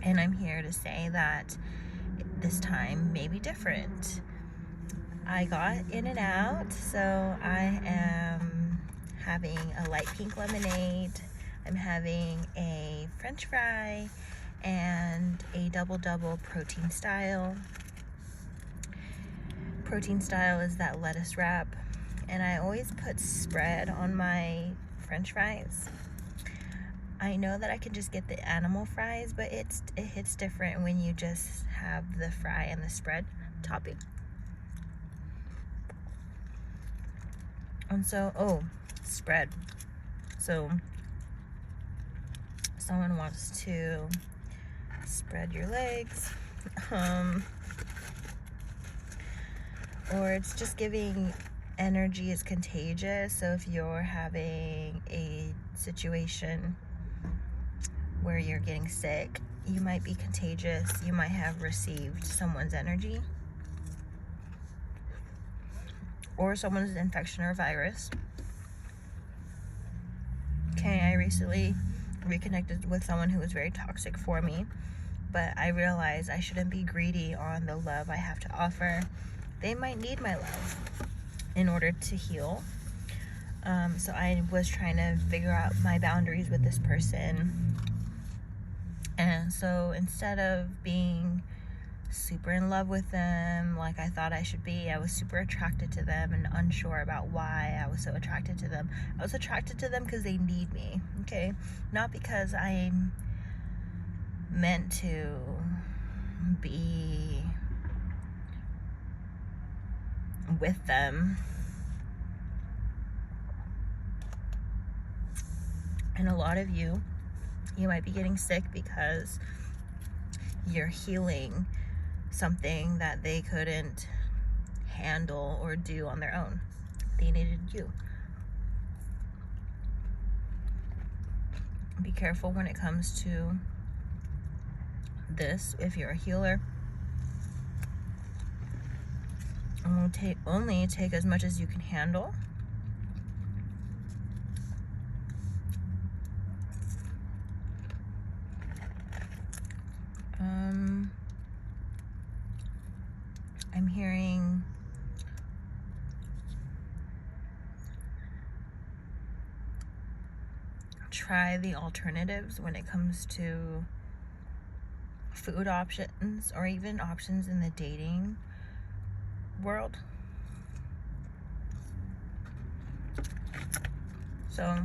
And I'm here to say that this time may be different. I got in and out, so I am having a light pink lemonade. I'm having a French fry and a double protein style. Protein style is that lettuce wrap, and I always put spread on my French fries. I know that I can just get the animal fries, but it hits different when you just have the fry and the spread topping. And so, spread. So, someone wants to spread your legs, or it's just giving energy is contagious. So if you're having a situation where you're getting sick, you might be contagious. You might have received someone's energy or someone's infection or virus. Okay, I recently reconnected with someone who was very toxic for me, but I realized I shouldn't be greedy on the love I have to offer. They might need my love in order to heal. So I was trying to figure out my boundaries with this person. And so instead of being super in love with them like I thought I should be, I was super attracted to them and unsure about why I was so attracted to them. I was attracted to them because they need me, okay? Not because I'm meant to be with them. And a lot of you might be getting sick because you're healing something that they couldn't handle or do on their own. They needed you. Be careful when it comes to this. If you're a healer, only take as much as you can handle. I'm hearing try the alternatives when it comes to food options or even options in the dating world. So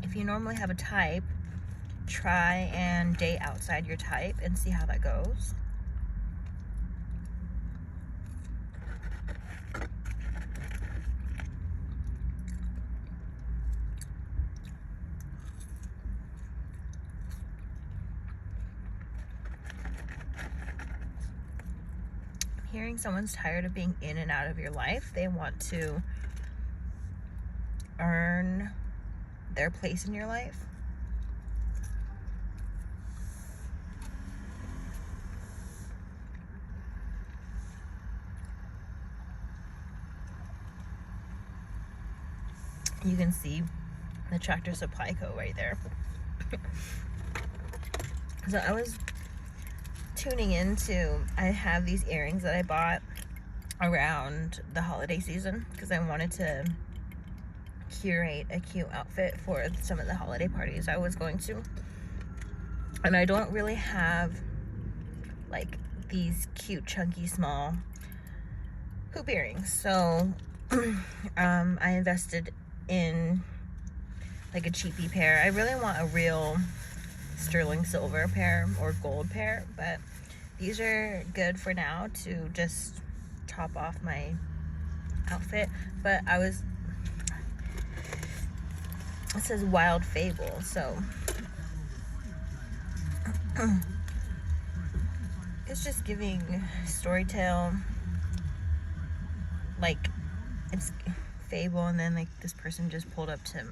if you normally have a type, try and date outside your type and see how that goes. Hearing someone's tired of being in and out of your life. They want to earn their place in your life. You can see the Tractor Supply Co. right there. So I was tuning into, I have these earrings that I bought around the holiday season because I wanted to curate a cute outfit for some of the holiday parties I was going to. And I don't really have like these cute, chunky, small hoop earrings. So I invested in like a cheapy pair. I really want a real sterling silver pair or gold pair, but these are good for now to just top off my outfit. But it says Wild Fable, so it's just giving storytale, like it's fable, and then like this person just pulled up to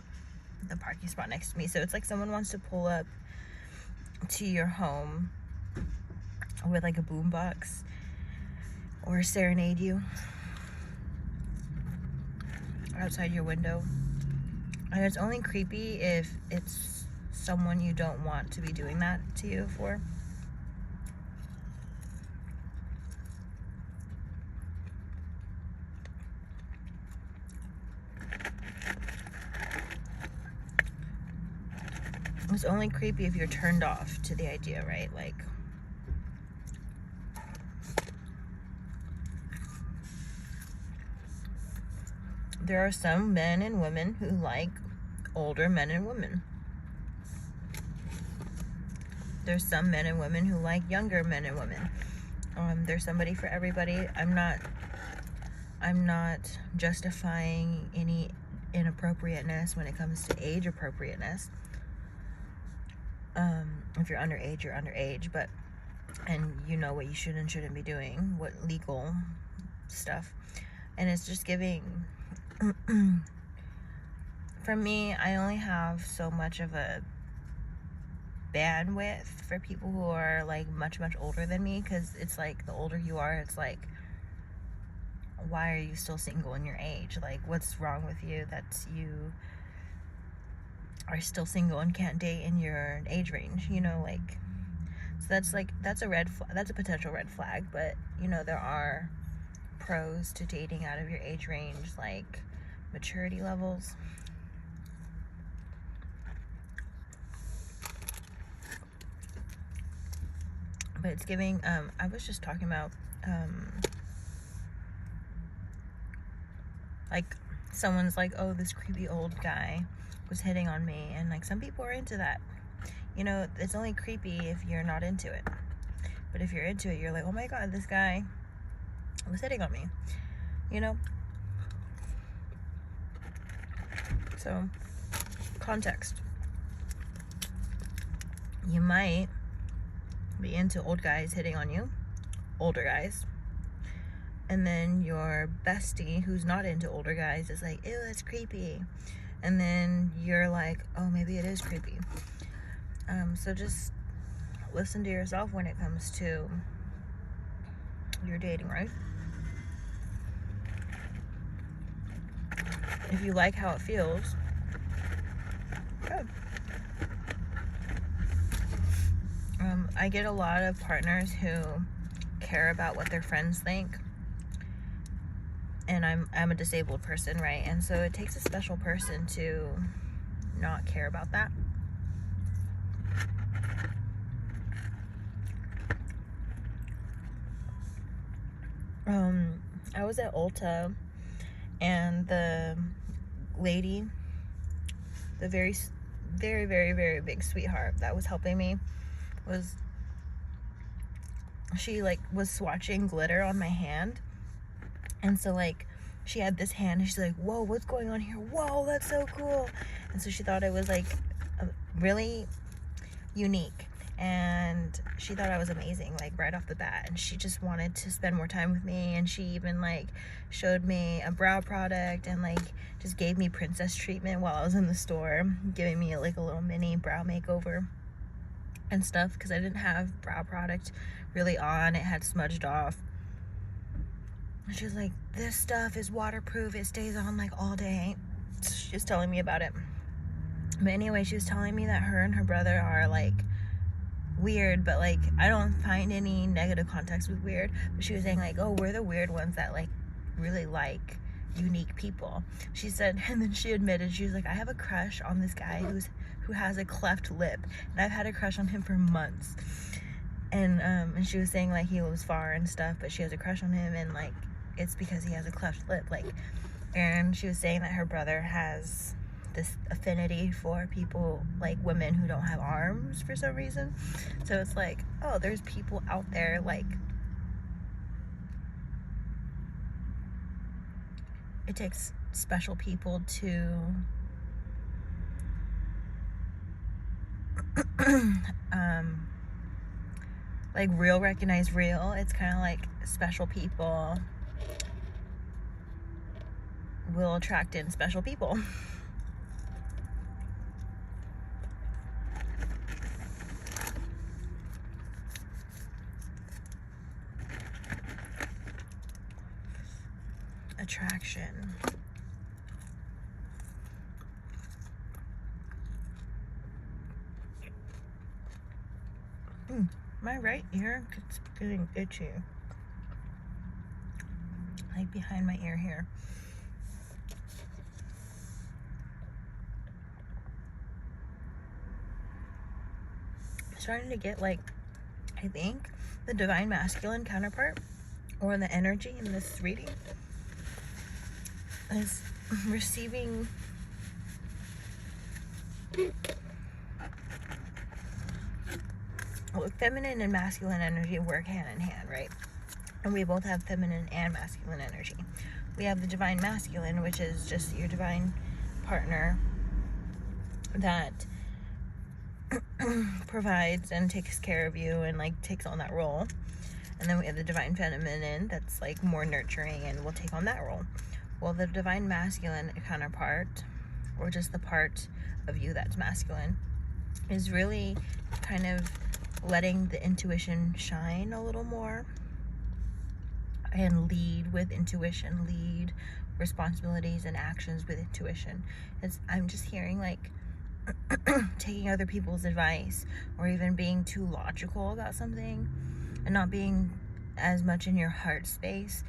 the parking spot next to me. So it's like someone wants to pull up to your home with like a boombox or serenade you outside your window. And it's only creepy if it's someone you don't want to be doing that to you for. It's only creepy if you're turned off to the idea, right? Like, there are some men and women who like older men and women. There's some men and women who like younger men and women. There's somebody for everybody. I'm not justifying any inappropriateness when it comes to age appropriateness. If you're underage, you're underage, and you know what you should and shouldn't be doing, what legal stuff. And it's just giving, for me, I only have so much of a bandwidth for people who are like much older than me, because it's like the older you are, it's like, why are you still single in your age? Like, what's wrong with you that you are still single and can't date in your age range, you know? Like, so that's a red flag, that's a potential red flag. But you know, there are pros to dating out of your age range, like maturity levels. But it's giving, I was just talking about, like, someone's like, oh, this creepy old guy was hitting on me, and like, some people are into that. You know, it's only creepy if you're not into it. But if you're into it, you're like, oh my god, this guy was hitting on me, you know? So, context. You might be into old guys hitting on you, older guys, and then your bestie who's not into older guys is like, ew, that's creepy. And then you're like, oh, maybe it is creepy. So just listen to yourself when it comes to your dating, right? If you like how it feels, good. I get a lot of partners who care about what their friends think, and I'm a disabled person, right? And so it takes a special person to not care about that. I was at Ulta, and the lady, the very big sweetheart that was helping me, she like was swatching glitter on my hand. And so like, she had this hand, and she's like, whoa, what's going on here? Whoa, that's so cool. And so she thought it was like really unique, and she thought I was amazing, like right off the bat. And she just wanted to spend more time with me, and she even like showed me a brow product, and like just gave me princess treatment while I was in the store, giving me like a little mini brow makeover and stuff, because I didn't have brow product really on. It had smudged off. She was like, this stuff is waterproof, it stays on like all day. So she was telling me about it. But anyway, she was telling me that her and her brother are like weird, but like, I don't find any negative context with weird. But she was saying like, oh, we're the weird ones that like really like unique people. She said, and then she admitted, she was like, I have a crush on this guy who has a cleft lip, and I've had a crush on him for months. And she was saying like, he lives far and stuff, but she has a crush on him, and like, it's because he has a cleft lip. Like, and she was saying that her brother has this affinity for people, like women who don't have arms for some reason. So it's like, oh, there's people out there, like, it takes special people to like real recognize real. It's kind of like special people will attract in special people. Attraction. My right ear is getting itchy. Like behind my ear here. I'm starting to get like, I think, the divine masculine counterpart, or the energy in this reading, is receiving feminine and masculine energy work hand in hand, right? And we both have feminine and masculine energy. We have the divine masculine, which is just your divine partner that provides and takes care of you and like takes on that role. And then we have the divine feminine that's like more nurturing and will take on that role. Well, the divine masculine counterpart, or just the part of you that's masculine, is really kind of letting the intuition shine a little more and lead with intuition, lead responsibilities and actions with intuition. I'm just hearing like taking other people's advice, or even being too logical about something and not being as much in your heart space.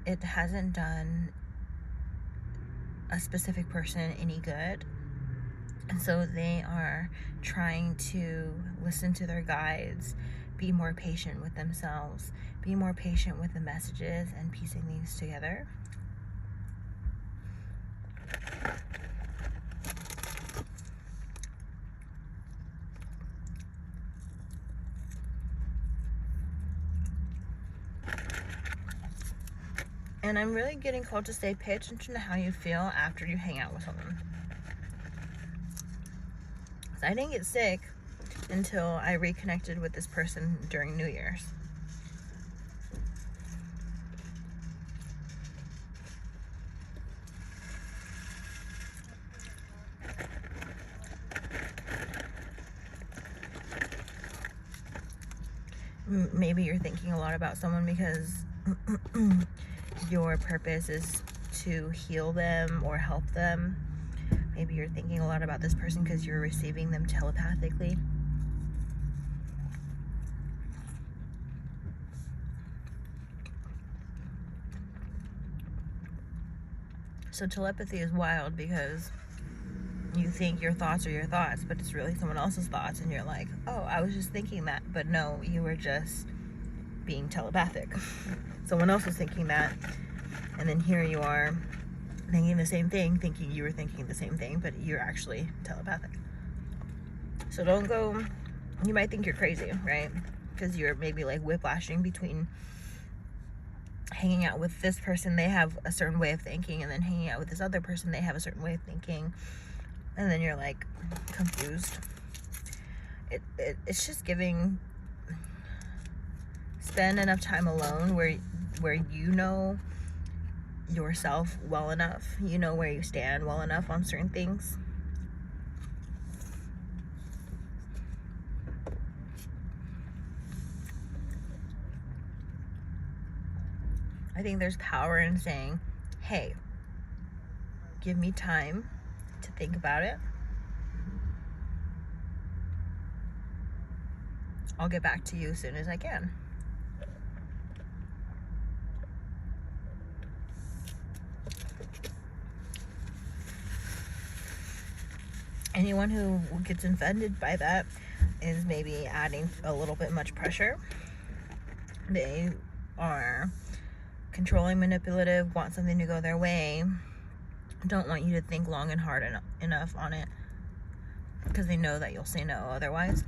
It hasn't done a specific person any good. And so they are trying to listen to their guides, be more patient with themselves, be more patient with the messages, and piecing these together. And I'm really getting called to say, pay attention to how you feel after you hang out with someone. So I didn't get sick until I reconnected with this person during New Year's. Maybe you're thinking a lot about someone because your purpose is to heal them or help them. Maybe you're thinking a lot about this person because you're receiving them telepathically. So telepathy is wild because you think your thoughts are your thoughts, but it's really someone else's thoughts, and you're like, oh, I was just thinking that. But no, you were just being telepathic. Someone else was thinking that, and then here you are thinking the same thing, thinking you were thinking the same thing, but you're actually telepathic. So don't go, you might think you're crazy, right? Because you're maybe like whiplashing between hanging out with this person, they have a certain way of thinking, and then hanging out with this other person, they have a certain way of thinking, and then you're like confused. It's just giving, spend enough time alone where you know yourself well enough, you know where you stand well enough on certain things. I think there's power in saying, hey, give me time to think about it. I'll get back to you as soon as I can. Anyone who gets offended by that is maybe adding a little bit much pressure. They are controlling, manipulative, want something to go their way, don't want you to think long and hard enough on it because they know that you'll say no otherwise.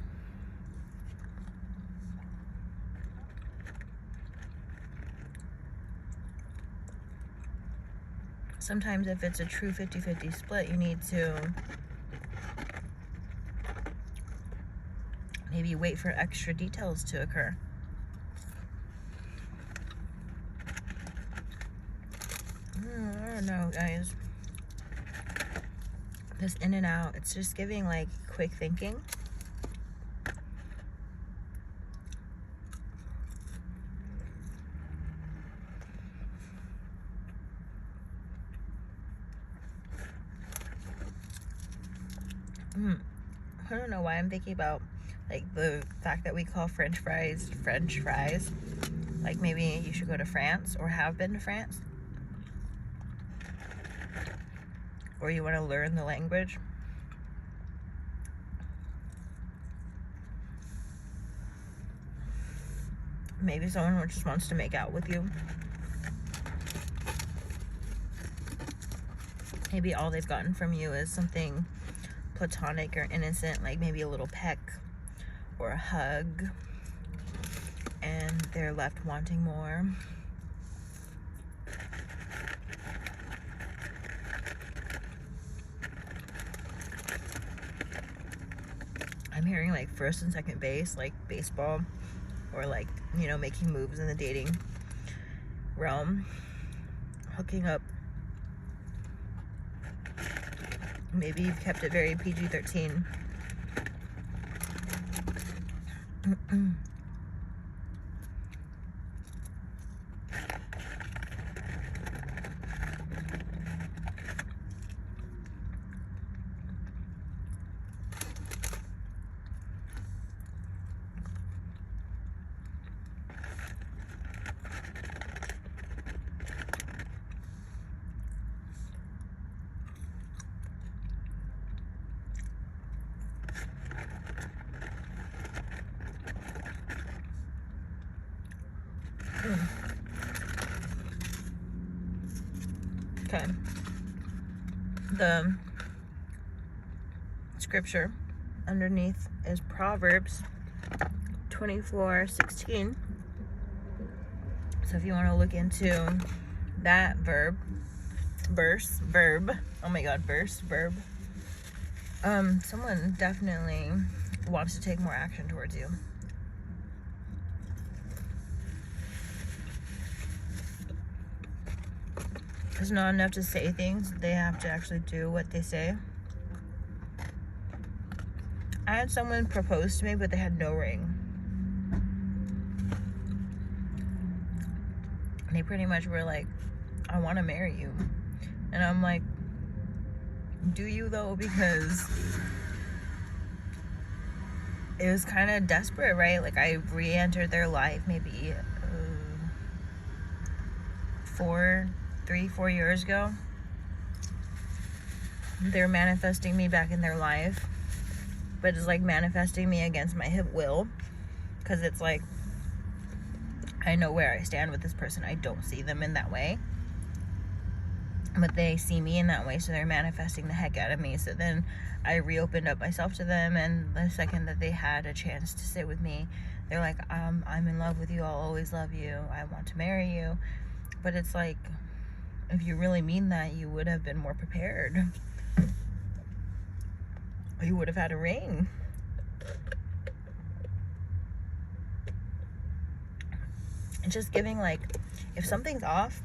Sometimes if it's a true 50-50 split, you need to maybe wait for extra details to occur. I don't know, guys. This in and out, it's just giving like quick thinking. I don't know why I'm thinking about Like the fact that we call French fries French fries. Like maybe you should go to France or have been to France. Or you want to learn the language. Maybe someone just wants to make out with you. Maybe all they've gotten from you is something platonic or innocent, like maybe a little peck or a hug, and they're left wanting more. I'm hearing like first and second base, like baseball, or like, you know, making moves in the dating realm, hooking up. Maybe you've kept it very PG-13. Okay. The scripture underneath is Proverbs 24:16. So if you want to look into that verb, someone definitely wants to take more action towards you. It's not enough to say things, they have to actually do what they say. I had someone propose to me, but they had no ring. And they pretty much were like, I want to marry you. And I'm like, do you though? Because it was kind of desperate, right? Like I re-entered their life maybe 4 years ago. They're manifesting me back in their life, but it's like manifesting me against my will, because it's like I know where I stand with this person. I don't see them in that way, but they see me in that way, so they're manifesting the heck out of me. So then I reopened up myself to them, and the second that they had a chance to sit with me, they're like, I'm in love with you, I'll always love you, I want to marry you. But it's like, if you really mean that, you would have been more prepared. You would have had a ring. It's just giving, like, if something's off,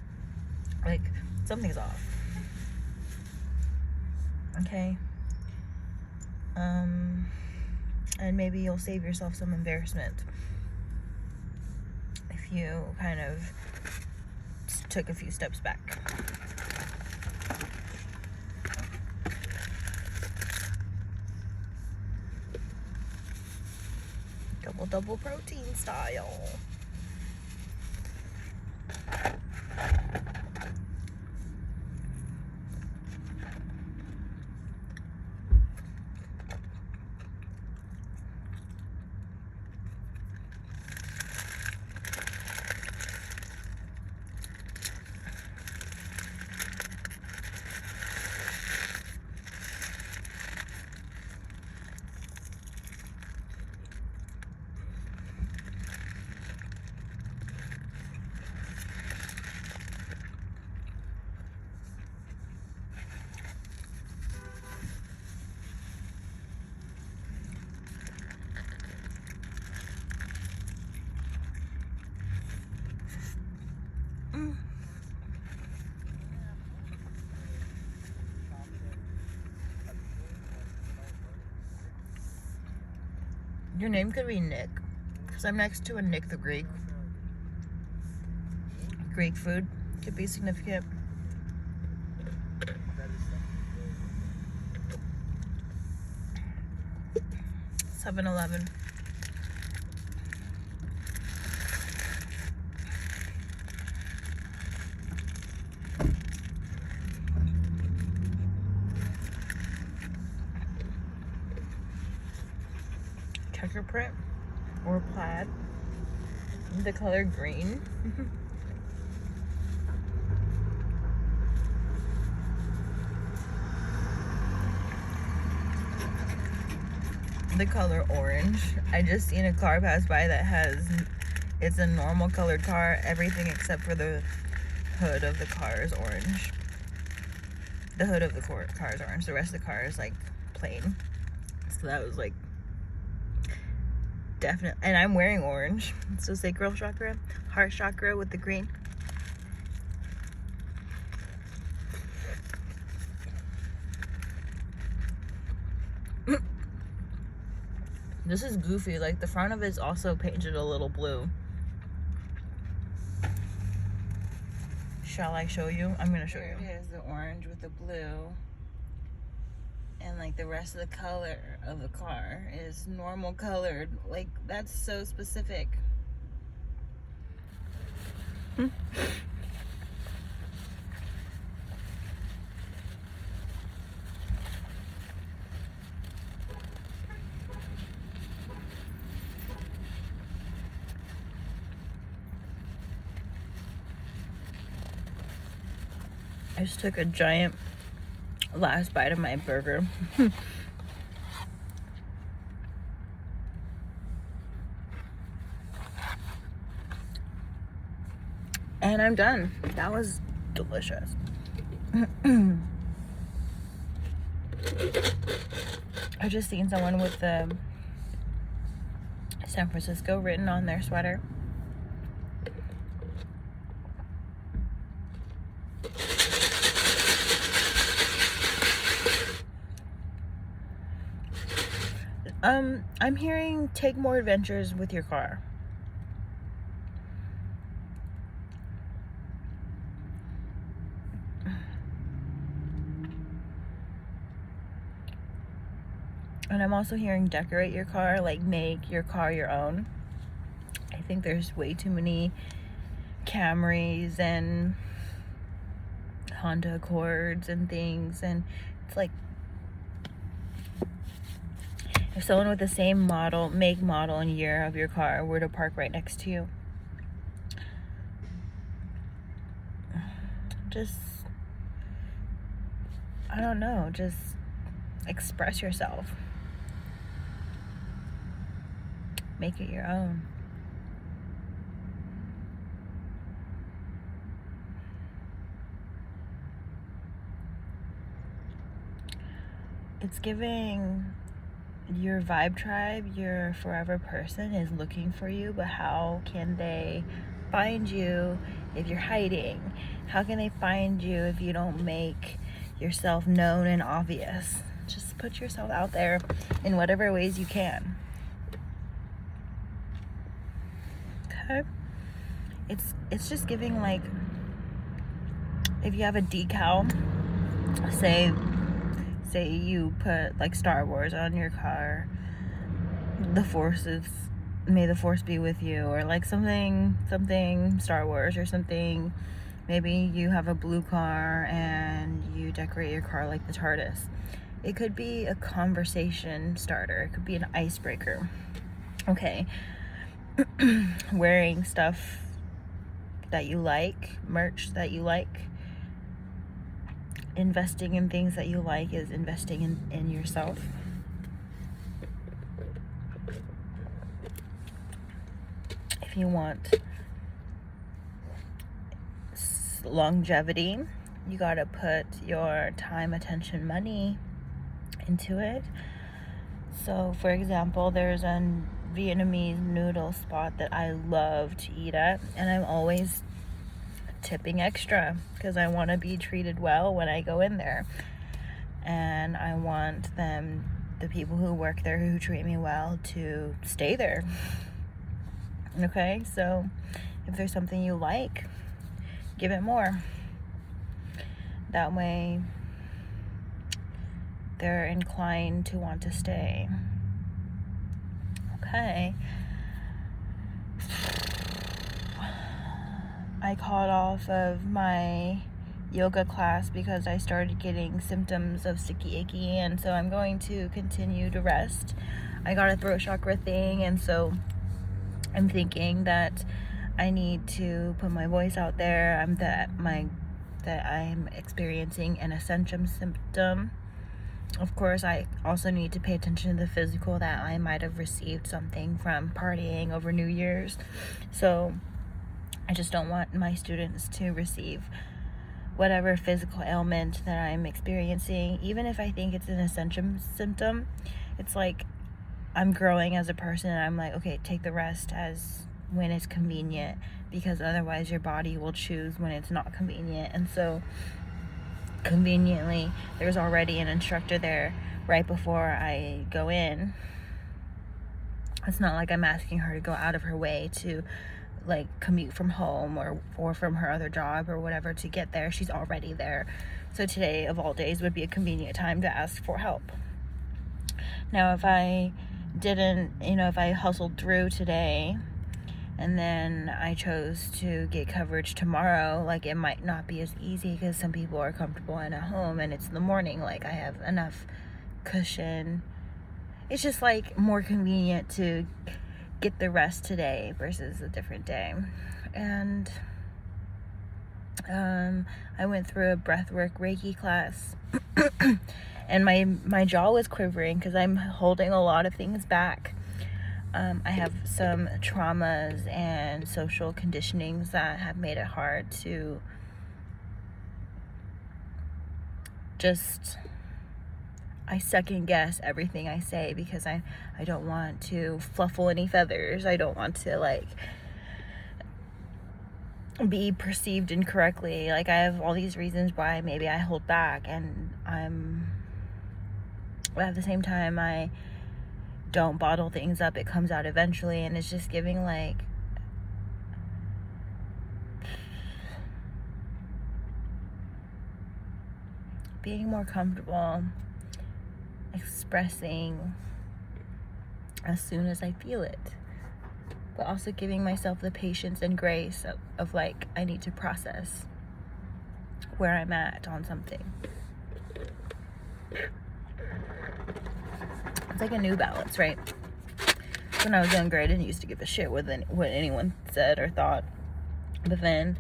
like, something's off. Okay? And maybe you'll save yourself some embarrassment if you kind of took a few steps back. Double protein style. Your name could be Nick, because I'm next to a Nick the Greek. Greek food could be significant. 7-Eleven. checker print or plaid. The color green. The color orange. I just seen a car pass by that has, it's a normal colored car. Everything except for the hood of the car is orange. The hood of the car is orange. The rest of the car is like plain. So that was like definite. And I'm wearing orange. So sacral chakra, heart chakra with the green. This is goofy. Like the front of it is also painted a little blue. Shall I show you? I'm gonna show you. Here it is, the orange with the blue. And like the rest of the color of the car is normal colored. Like that's so specific. I just took a giant last bite of my burger. And I'm done. That was delicious. I just seen someone with the San Francisco written on their sweater. I'm hearing take more adventures with your car. And I'm also hearing decorate your car, like make your car your own. I think there's way too many Camrys and Honda Accords and things, and it's like if someone with the same model, make, model, and year of your car were to park right next to you, just, I don't know, just express yourself. Make it your own. It's giving your vibe tribe, your forever person is looking for you, but how can they find you if you're hiding? How can they find you if you don't make yourself known and obvious? Just put yourself out there in whatever ways you can. Okay? It's just giving, like, if you have a decal, say you put like Star Wars on your car, the force is, may the force be with you, or like something Star Wars or something. Maybe you have a blue car and you decorate your car like the TARDIS. It could be a conversation starter. It could be an icebreaker. Okay. Wearing stuff that you like, merch that you like. Investing in things that you like is investing in yourself. If you want longevity, you gotta put your time, attention, money into it. So for example, there's a Vietnamese noodle spot that I love to eat at, and I'm always tipping extra because I want to be treated well when I go in there, and I want them, the people who work there who treat me well, to stay there. Okay, so if there's something you like, give it more. That way they're inclined to want to stay. Okay. I called off of my yoga class because I started getting symptoms of sticky icky, and so I'm going to continue to rest. I got a throat chakra thing, and so I'm thinking that I need to put my voice out there. that I'm experiencing an ascension symptom. Of course, I also need to pay attention to the physical, that I might have received something from partying over New Year's. So I just don't want my students to receive whatever physical ailment that I'm experiencing. Even if I think it's an ascension symptom, it's like I'm growing as a person, and I'm like, okay, take the rest as when it's convenient, because otherwise your body will choose when it's not convenient. And so conveniently, there's already an instructor there right before I go in. It's not like I'm asking her to go out of her way to like commute from home or from her other job or whatever to get there. She's already there. So today of all days would be a convenient time to ask for help. Now, if I didn't, if I hustled through today and then I chose to get coverage tomorrow, like, it might not be as easy because some people are comfortable and at home and it's in the morning. Like, I have enough cushion. It's just like more convenient to get the rest today versus a different day. And I went through a breathwork Reiki class and my jaw was quivering because I'm holding a lot of things back. I have some traumas and social conditionings that have made it hard to I second guess everything I say because I don't want to fluffle any feathers. I don't want to like be perceived incorrectly. Like, I have all these reasons why maybe I hold back, and but at the same time, I don't bottle things up. It comes out eventually, and it's just giving like being more comfortable expressing as soon as I feel it, but also giving myself the patience and grace of like, I need to process where I'm at on something. It's like a new balance, right? When I was younger, I didn't used to give a shit what anyone said or thought, but then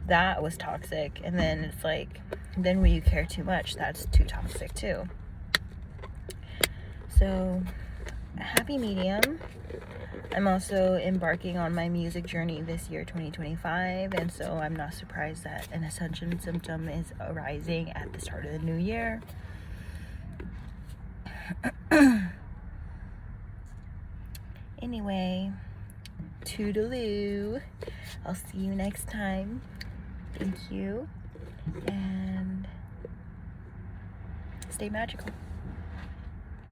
that was toxic. And then it's like, then when you care too much, that's too toxic too. So, happy medium. I'm also embarking on my music journey this year, 2025, and so I'm not surprised that an ascension symptom is arising at the start of the new year. Anyway, toodaloo. I'll see you next time. Thank you, and stay magical.